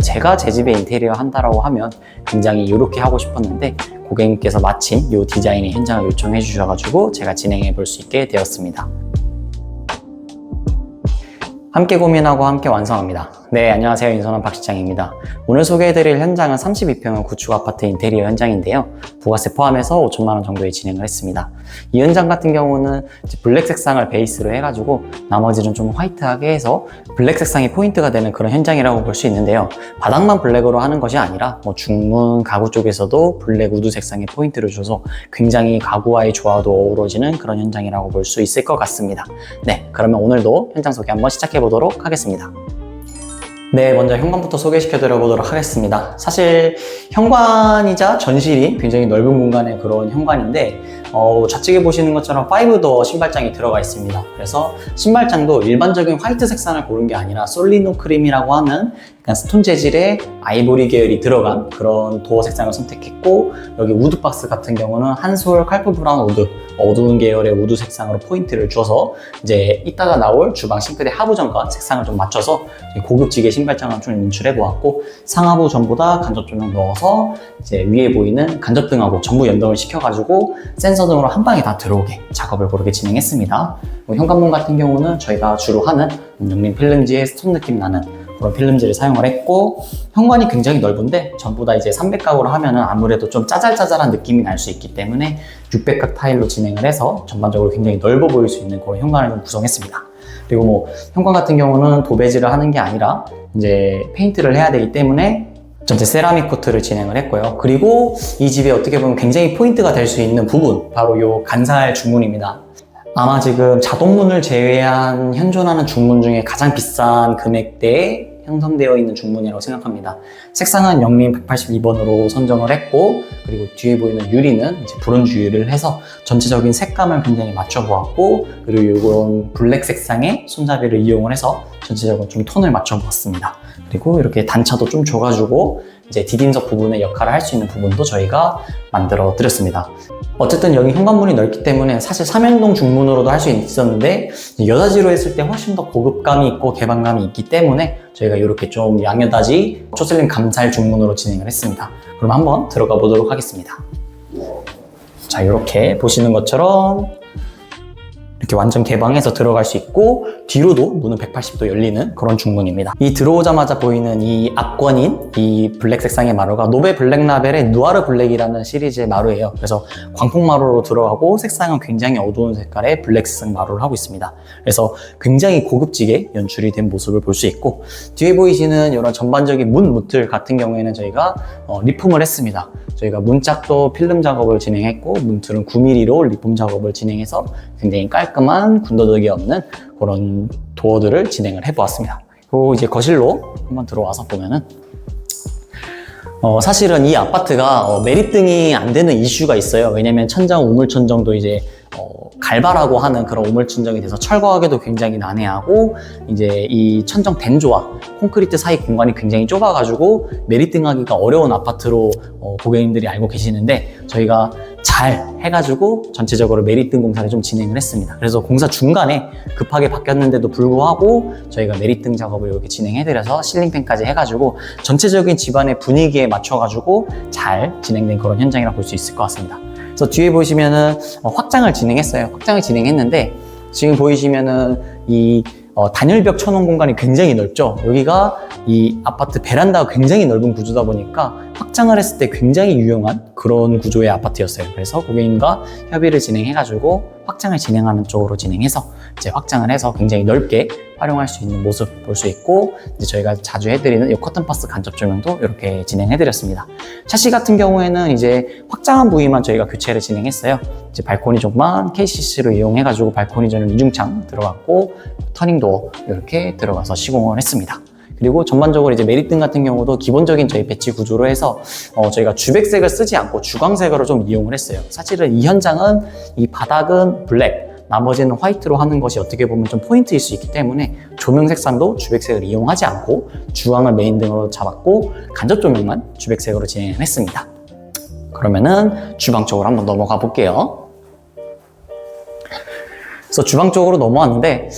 제가 제 집에 인테리어 한다라고 하면 굉장히 이렇게 하고 싶었는데 고객님께서 마침 이 디자인의 현장을 요청해 주셔가지고 제가 진행해 볼 수 있게 되었습니다. 함께 고민하고 함께 완성합니다. 네, 안녕하세요. 인선원 박실장입니다. 오늘 소개해드릴 현장은 32평형 구축 아파트 인테리어 현장인데요. 부가세 포함해서 5천만 원 정도에 진행을 했습니다. 이 현장 같은 경우는 블랙 색상을 베이스로 해가지고 나머지는 좀 화이트하게 해서 블랙 색상이 포인트가 되는 그런 현장이라고 볼 수 있는데요. 바닥만 블랙으로 하는 것이 아니라 중문 가구 쪽에서도 블랙 우드 색상의 포인트를 줘서 굉장히 가구와의 조화도 어우러지는 그런 현장이라고 볼 수 있을 것 같습니다. 네, 그러면 오늘도 현장 소개 한번 시작해 보도록 하겠습니다. 네, 먼저 현관부터 소개시켜 드려보도록 하겠습니다. 사실 현관이자 전실이 굉장히 넓은 공간의 그런 현관인데 좌측에 보시는 것처럼 5도어 신발장이 들어가 있습니다. 그래서 신발장도 일반적인 화이트 색상을 고른 게 아니라 솔리노 크림이라고 하는 약간 스톤 재질의 아이보리 계열이 들어간 그런 도어 색상을 선택했고, 여기 우드 박스 같은 경우는 한솔 칼프 브라운 우드, 어두운 계열의 우드 색상으로 포인트를 줘서 이제 이따가 나올 주방 싱크대 하부전과 색상을 좀 맞춰서 고급지게 신발장을 좀 연출해 보았고, 상하부 전부 다 간접 조명 넣어서 이제 위에 보이는 간접등하고 전부 연동을 시켜가지고 센서 등으로 한 방에 다 들어오게 작업을 그렇게 진행했습니다. 현관문 같은 경우는 저희가 주로 하는 영림 필름지의 스톤 느낌 나는 그런 필름지를 사용을 했고, 현관이 굉장히 넓은데 전부 다 이제 300각으로 하면은 아무래도 좀 짜잘짜잘한 느낌이 날 수 있기 때문에 600각 타일로 진행을 해서 전반적으로 굉장히 넓어 보일 수 있는 그런 현관을 좀 구성했습니다. 그리고 현관 같은 경우는 도배지를 하는 게 아니라 이제 페인트를 해야 되기 때문에 전체 세라믹 코트를 진행을 했고요. 그리고 이 집에 어떻게 보면 굉장히 포인트가 될 수 있는 부분, 바로 이 간살 중문입니다. 아마 지금 자동문을 제외한 현존하는 중문 중에 가장 비싼 금액대에 형성되어 있는 중문이라고 생각합니다. 색상은 영림 182번으로 선정을 했고, 그리고 뒤에 보이는 유리는 이제 브론즈 유리를 해서 전체적인 색감을 굉장히 맞춰보았고, 그리고 이런 블랙 색상의 손잡이를 이용을 해서 전체적으로 좀 톤을 맞춰보았습니다. 그리고 이렇게 단차도 좀 줘가지고 이제 디딤석 부분의 역할을 할 수 있는 부분도 저희가 만들어 드렸습니다. 어쨌든 여기 현관문이 넓기 때문에 사실 3연동 중문으로도 할 수 있었는데 여닫이로 했을 때 훨씬 더 고급감이 있고 개방감이 있기 때문에 저희가 이렇게 좀 양여닫이 초슬림 감살 중문으로 진행을 했습니다. 그럼 한번 들어가 보도록 하겠습니다. 자, 이렇게 보시는 것처럼 이렇게 완전 개방해서 들어갈 수 있고, 뒤로도 문은 180도 열리는 그런 중문입니다. 이 들어오자마자 보이는 이 앞권인 이 블랙 색상의 마루가 노베 블랙 라벨의 누아르 블랙이라는 시리즈의 마루예요. 그래서 광폭 마루로 들어가고 색상은 굉장히 어두운 색깔의 블랙 색상 마루를 하고 있습니다. 그래서 굉장히 고급지게 연출이 된 모습을 볼 수 있고, 뒤에 보이시는 이런 전반적인 문 무틀 같은 경우에는 저희가 리폼을 했습니다. 저희가 문짝도 필름 작업을 진행했고, 문틀은 9mm로 리폼 작업을 진행해서 굉장히 깔끔한 군더더기 없는 그런 도어들을 진행을 해보았습니다. 그리고 이제 거실로 한번 들어와서 보면은 사실은 이 아파트가 매립등이 안 되는 이슈가 있어요. 왜냐면 천장 우물천정도 이제 갈바라고 하는 그런 우물천정이 돼서 철거하기도 굉장히 난해하고, 이제 이 천정 덴조와 콘크리트 사이 공간이 굉장히 좁아가지고 매립등하기가 어려운 아파트로 고객님들이 알고 계시는데, 저희가 잘 해가지고 전체적으로 매립등 공사를 좀 진행을 했습니다. 그래서 공사 중간에 급하게 바뀌었는데도 불구하고 저희가 매립등 작업을 이렇게 진행해드려서 실링팬까지 해가지고 전체적인 집안의 분위기에 맞춰가지고 잘 진행된 그런 현장이라고 볼 수 있을 것 같습니다. 그래서 뒤에 보시면은 확장을 진행했어요. 확장을 진행했는데 지금 보이시면은 이 단열벽 천원 공간이 굉장히 넓죠. 여기가 이 아파트 베란다가 굉장히 넓은 구조다 보니까 확장을 했을 때 굉장히 유용한 그런 구조의 아파트였어요. 그래서 고객님과 협의를 진행해가지고 확장을 진행하는 쪽으로 진행해서 이제 확장을 해서 굉장히 넓게 활용할 수 있는 모습 볼 수 있고, 이제 저희가 자주 해드리는 이 커튼 파스 간접 조명도 이렇게 진행해드렸습니다. 샤시 같은 경우에는 이제 확장한 부위만 저희가 교체를 진행했어요. 이제 발코니 쪽만 KCC로 이용해가지고 발코니 전용 이중창 들어갔고, 터닝도 이렇게 들어가서 시공을 했습니다. 그리고 전반적으로 이제 매립등 같은 경우도 기본적인 저희 배치 구조로 해서 저희가 주백색을 쓰지 않고 주광색으로 좀 이용을 했어요. 사실은 이 현장은 이 바닥은 블랙, 나머지는 화이트로 하는 것이 어떻게 보면 좀 포인트일 수 있기 때문에 조명 색상도 주백색을 이용하지 않고 주광을 메인 등으로 잡았고, 간접 조명만 주백색으로 진행했습니다. 그러면은 주방 쪽으로 한번 넘어가 볼게요. 그래서 주방 쪽으로 넘어왔는데,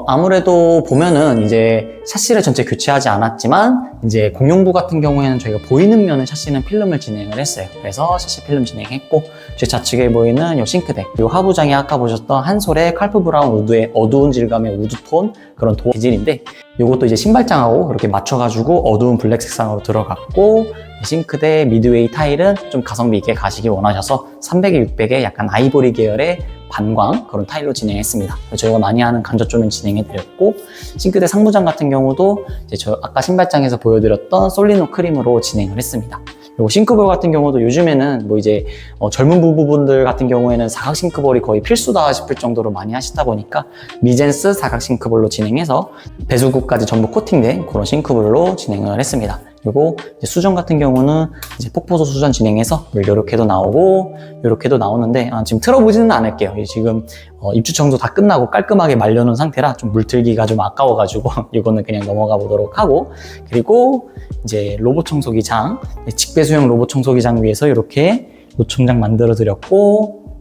아무래도 보면은 이제 샤시를 전체 교체하지 않았지만, 이제 공용부 같은 경우에는 저희가 보이는 면의 샤시는 필름을 진행을 했어요. 그래서 샤시 필름 진행했고, 제 좌측에 보이는 요 싱크대, 요 하부장이 아까 보셨던 한솔의 칼프 브라운 우드의 어두운 질감의 우드톤 그런 도 재질인데, 요것도 이제 신발장하고 이렇게 맞춰가지고 어두운 블랙 색상으로 들어갔고, 싱크대 미드웨이 타일은 좀 가성비 있게 가시기 원하셔서 300에 600에 약간 아이보리 계열의 반광 그런 타일로 진행했습니다. 저희가 많이 하는 간접 조명 진행해드렸고, 싱크대 상부장 같은 경우도 이제 저 아까 신발장에서 보여드렸던 솔리노 크림으로 진행을 했습니다. 그리고 싱크볼 같은 경우도 요즘에는 뭐 이제 젊은 부부분들 같은 경우에는 사각 싱크볼이 거의 필수다 싶을 정도로 많이 하시다 보니까 미젠스 사각 싱크볼로 진행해서 배수구까지 전부 코팅된 그런 싱크볼로 진행을 했습니다. 그리고 이제 수전 같은 경우는 이제 폭포수 수전 진행해서 이렇게도 나오고 이렇게도 나오는데 지금 틀어보지는 않을게요. 지금 입주 청소 다 끝나고 깔끔하게 말려놓은 상태라 좀 물틀기가 좀 아까워가지고 이거는 그냥 넘어가 보도록 하고, 그리고 이제 로봇 청소기장, 직배수형 로봇 청소기장 위에서 이렇게 노총장 만들어 드렸고,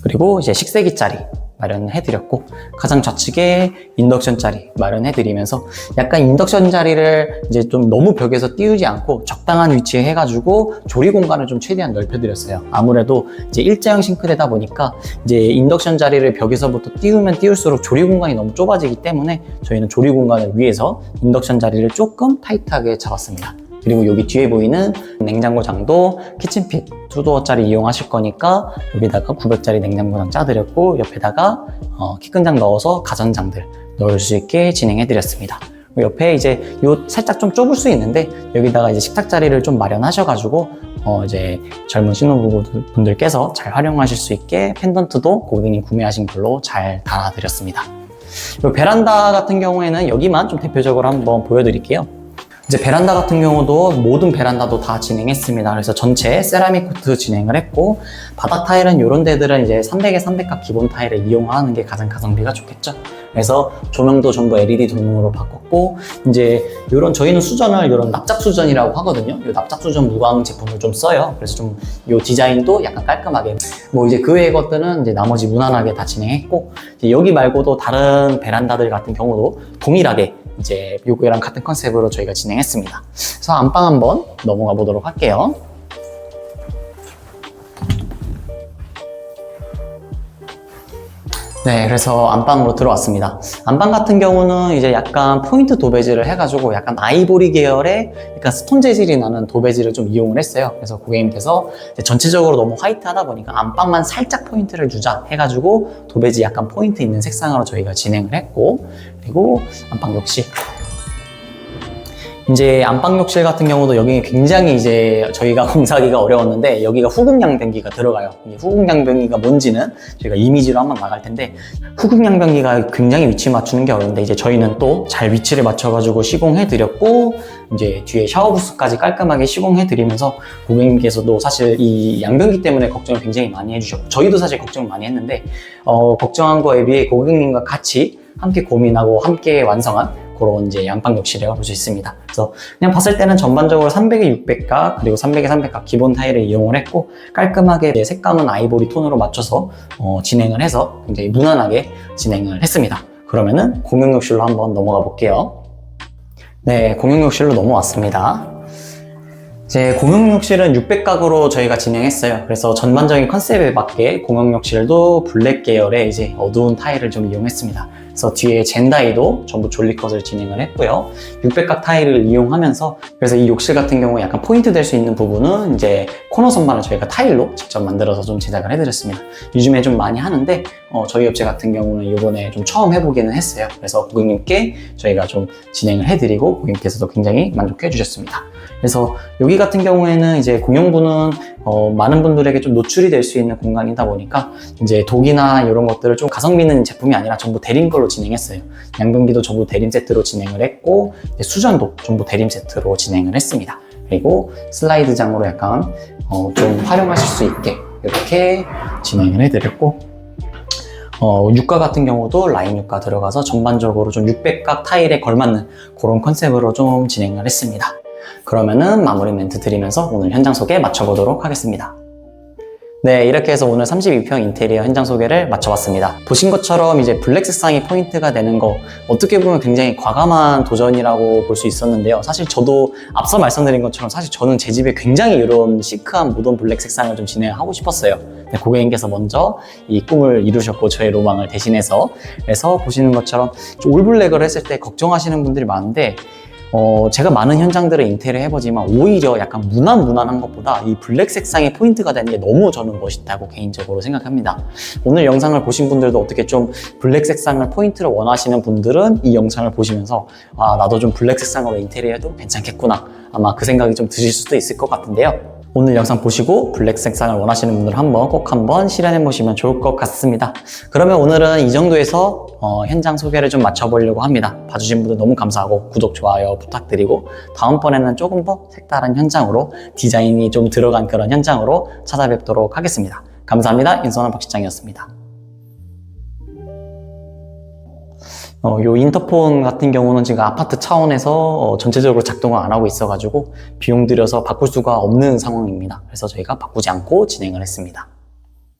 그리고 이제 식세기 자리 마련해드렸고, 가장 좌측에 인덕션 자리 마련해드리면서 약간 인덕션 자리를 이제 좀 너무 벽에서 띄우지 않고 적당한 위치에 해가지고 조리 공간을 좀 최대한 넓혀드렸어요. 아무래도 이제 일자형 싱크대다 보니까 이제 인덕션 자리를 벽에서부터 띄우면 띄울수록 조리 공간이 너무 좁아지기 때문에 저희는 조리 공간을 위해서 인덕션 자리를 조금 타이트하게 잡았습니다. 그리고 여기 뒤에 보이는 냉장고장도 키친핏 2도어짜리 이용하실 거니까 여기다가 900짜리 냉장고장 짜드렸고, 옆에다가 키큰장 넣어서 가전장들 넣을 수 있게 진행해드렸습니다. 옆에 이제 요 살짝 좀 좁을 수 있는데 여기다가 이제 식탁 자리를 좀 마련하셔가지고 이제 젊은 신혼부부분들께서 잘 활용하실 수 있게 펜던트도 고객님 구매하신 걸로 잘 달아드렸습니다. 요 베란다 같은 경우에는 여기만 좀 대표적으로 한번 보여드릴게요. 이제 베란다 같은 경우도 모든 베란다도 다 진행했습니다. 그래서 전체 세라믹 코트 진행을 했고, 바닥 타일은 이런 데들은 이제 300에 300각 기본 타일을 이용하는 게 가장 가성비가 좋겠죠. 그래서 조명도 전부 LED 조명으로 바꿨고, 이제 이런 저희는 수전을 이런 납작 수전이라고 하거든요. 이 납작 수전 무광 제품을 좀 써요. 그래서 좀 이 디자인도 약간 깔끔하게, 뭐 이제 그 외의 것들은 이제 나머지 무난하게 다 진행했고, 이제 여기 말고도 다른 베란다들 같은 경우도 동일하게 이제 요거랑 같은 컨셉으로 저희가 진행했습니다. 그래서 안방 한번 넘어가 보도록 할게요. 네, 그래서 안방으로 들어왔습니다. 안방 같은 경우는 이제 약간 포인트 도배지를 해가지고 약간 아이보리 계열의 약간 스톤 재질이 나는 도배지를 좀 이용을 했어요. 그래서 고객님께서 전체적으로 너무 화이트하다 보니까 안방만 살짝 포인트를 주자 해가지고 도배지 약간 포인트 있는 색상으로 저희가 진행을 했고, 그리고 안방 욕실. 이제 안방 욕실 같은 경우도 여기 굉장히 이제 저희가 공사하기가 어려웠는데 여기가 후궁양변기가 들어가요. 이 후궁양변기가 뭔지는 저희가 이미지로 한번 나갈 텐데, 후궁양변기가 굉장히 위치 맞추는 게 어려운데 이제 저희는 또 잘 위치를 맞춰가지고 시공해 드렸고, 이제 뒤에 샤워부스까지 깔끔하게 시공해 드리면서 고객님께서도 사실 이 양변기 때문에 걱정을 굉장히 많이 해주셨고, 저희도 사실 걱정을 많이 했는데 걱정한 거에 비해 고객님과 같이 함께 고민하고 함께 완성한 그런 이제 양방 욕실이라고 볼 수 있습니다. 그래서 그냥 봤을 때는 전반적으로 300에 600각 그리고 300에 300각 기본 타일을 이용을 했고, 깔끔하게 색감은 아이보리 톤으로 맞춰서 진행을 해서 굉장히 무난하게 진행을 했습니다. 그러면은 공용 욕실로 한번 넘어가 볼게요. 네, 공용 욕실로 넘어왔습니다. 이제 공용 욕실은 600각으로 저희가 진행했어요. 그래서 전반적인 컨셉에 맞게 공용 욕실도 블랙 계열의 이제 어두운 타일을 좀 이용했습니다. 그래서 뒤에 젠다이도 전부 졸리컷을 진행을 했고요. 600각 타일을 이용하면서, 그래서 이 욕실 같은 경우에 약간 포인트 될 수 있는 부분은 이제 코너 선반을 저희가 타일로 직접 만들어서 좀 제작을 해드렸습니다. 요즘에 좀 많이 하는데 저희 업체 같은 경우는 이번에 좀 처음 해보기는 했어요. 그래서 고객님께 저희가 좀 진행을 해드리고 고객님께서도 굉장히 만족해 주셨습니다. 그래서 여기 같은 경우에는 이제 공용부는 많은 분들에게 좀 노출이 될 수 있는 공간이다 보니까 이제 독이나 이런 것들을 좀 가성비 있는 제품이 아니라 전부 대림 걸로 진행했어요. 양변기도 전부 대림 세트로 진행을 했고, 수전도 전부 대림 세트로 진행을 했습니다. 그리고 슬라이드장으로 약간 좀 활용하실 수 있게 이렇게 진행을 해드렸고, 유가 같은 경우도 라인 유가 들어가서 전반적으로 좀 600각 타일에 걸맞는 그런 컨셉으로 좀 진행을 했습니다. 그러면은 마무리 멘트 드리면서 오늘 현장 소개 마쳐보도록 하겠습니다. 네, 이렇게 해서 오늘 32평 인테리어 현장 소개를 마쳐봤습니다. 보신 것처럼 이제 블랙 색상이 포인트가 되는 거 어떻게 보면 굉장히 과감한 도전이라고 볼 수 있었는데요. 사실 저도 앞서 말씀드린 것처럼 사실 저는 제 집에 굉장히 이런 시크한 무던 블랙 색상을 좀 진행하고 싶었어요. 네, 고객님께서 먼저 이 꿈을 이루셨고 저의 로망을 대신해서 그래서 보시는 것처럼 좀 올블랙을 했을 때 걱정하시는 분들이 많은데 제가 많은 현장들을 인테리어 해보지만 오히려 약간 무난한 것보다 이 블랙 색상의 포인트가 되는 게 너무 저는 멋있다고 개인적으로 생각합니다. 오늘 영상을 보신 분들도 어떻게 좀 블랙 색상을 포인트로 원하시는 분들은 이 영상을 보시면서 아, 나도 좀 블랙 색상으로 인테리어 해도 괜찮겠구나. 아마 그 생각이 좀 드실 수도 있을 것 같은데요. 오늘 영상 보시고 블랙 색상을 원하시는 분들 꼭 한번 실현해 보시면 좋을 것 같습니다. 그러면 오늘은 이 정도에서 현장 소개를 좀 마쳐보려고 합니다. 봐주신 분들 너무 감사하고 구독, 좋아요 부탁드리고 다음번에는 조금 더 색다른 현장으로 디자인이 좀 들어간 그런 현장으로 찾아뵙도록 하겠습니다. 감사합니다. 인선원 박실장이었습니다. 요 인터폰 같은 경우는 지금 아파트 차원에서 전체적으로 작동을 안 하고 있어가지고 비용 들여서 바꿀 수가 없는 상황입니다. 그래서 저희가 바꾸지 않고 진행을 했습니다.